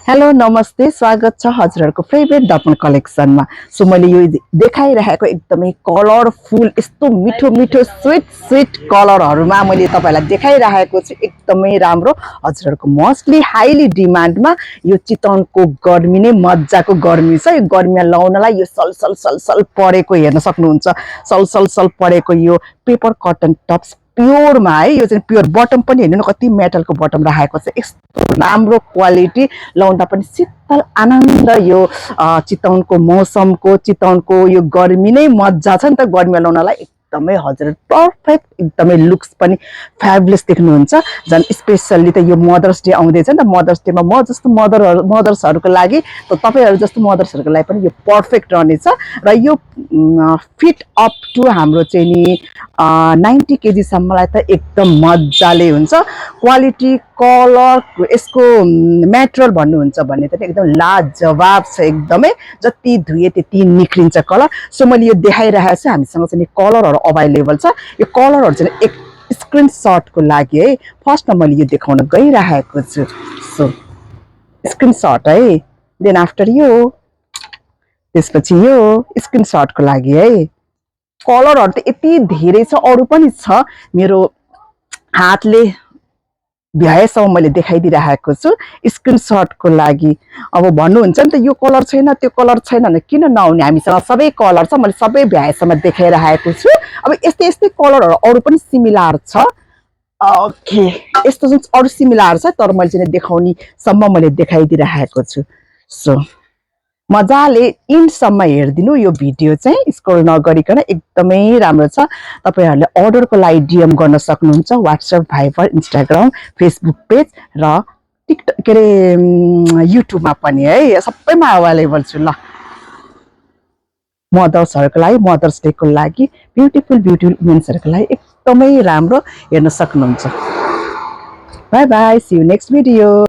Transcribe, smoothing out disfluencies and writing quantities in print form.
Hello नमस्ते स्वागत छ हजुरहरुको फेभरेट दर्पण कलेक्सनमा। सो मैले यो देखाइरहेको एकदमै कलरफुल यस्तो मिठो मिठो स्वीट कलरहरुमा मैले तपाईलाई देखाइरहेको छु। एकदमै राम्रो हजुरहरुको मोस्टली हाईली डिमान्डमा यो चितवनको गर्मी नै मज्जाको गर्मी छ। यो गर्मीमा लाउनलाई यो सल परेको हेर्न सक्नुहुन्छ। सल परेको यो पेपर कटन टप्स प्योरमा है। यो चाहिँ प्योर बटम पनि हेर्नु न कति मेटलको बटम राखेको छ। यस्तो राम्रो क्वालिटी लाउँदा पनि शीतल आनन्द। यो चितवनको मौसमको चितवनको यो गर्मी नै मज्जा छ नि त। गर्मीमा लाउनलाई एकदमै हजुर पर्फेक्ट एकदमै लुक्स पनि फ्याबुलस देख्नुहुन्छ। झन् स्पेशली त यो मदर्स डे आउँदैछ नि त। मदर्स डेमा म जस्तो मदर्सहरुको लागि त तपाईहरु जस्तो मदर्सहरुको लागि पनि यो पर्फेक्ट रहनेछ। र यो फिट अप टु हाम्रो चाहिँ नि 90 केजी सम्मलाई त एकदम मज्जाले हुन्छ। क्वालिटी कलर यसको मेटेरियल भन्नुहुन्छ भने त एकदम लाजवाब छ। एकदमै जति धुए त्यति निक्लिन्छ कलर। सो मैले यो देखाइरहेको छु। हामीसँग चाहिँ कलरहरु अवेलेबल छ। यो कलरहरु चाहिँ एक स्क्रिनशटको लागि है फर्स्टमा मैले यो देखाउन गइरहेको छु। सो स्क्रिनशट है, देन आफ्टर यो, त्यसपछि यो स्क्रिनशटको लागि है। कलरहरु त यति धेरै छ, अरु पनि छ। मेरो हातले भ्याएसम्म मैले देखाइदिरहेको छु स्क्रिनशटको लागि। अब भन्नुहुन्छ नि त यो कलर छैन त्यो कलर छैन भने किन नआउने, हामीसँग सबै कलर छ। मैले सबै भ्याएसम्म देखाइरहेको छु। अब यस्तै कलरहरु अरु पनि सिमिलर छ। ओके, यस्तो जुन अरु सिमिलर छ तर मैले चाहिँ देखाउने सम्म मैले देखाइदिरहेको छु। सो मजाले इन्डसम्म हेर्दिनु यो भिडियो चाहिँ, स्क्रोल नगरिकन। एकदमै राम्रो छ। तपाईहरुले अर्डरको लागि डीएम गर्न सक्नुहुन्छ। WhatsApp, Viber, Instagram, Facebook page र टिकटक के रे युट्युबमा पनि है। सबैमा अवेलेबल छु। ल मदर्सहरुको लागि, मदर्स डेको लागि, ब्युटिफुल वुमेन्सहरुको लागि एकदमै राम्रो हेर्न सक्नुहुन्छ। Bye bye, see you next video.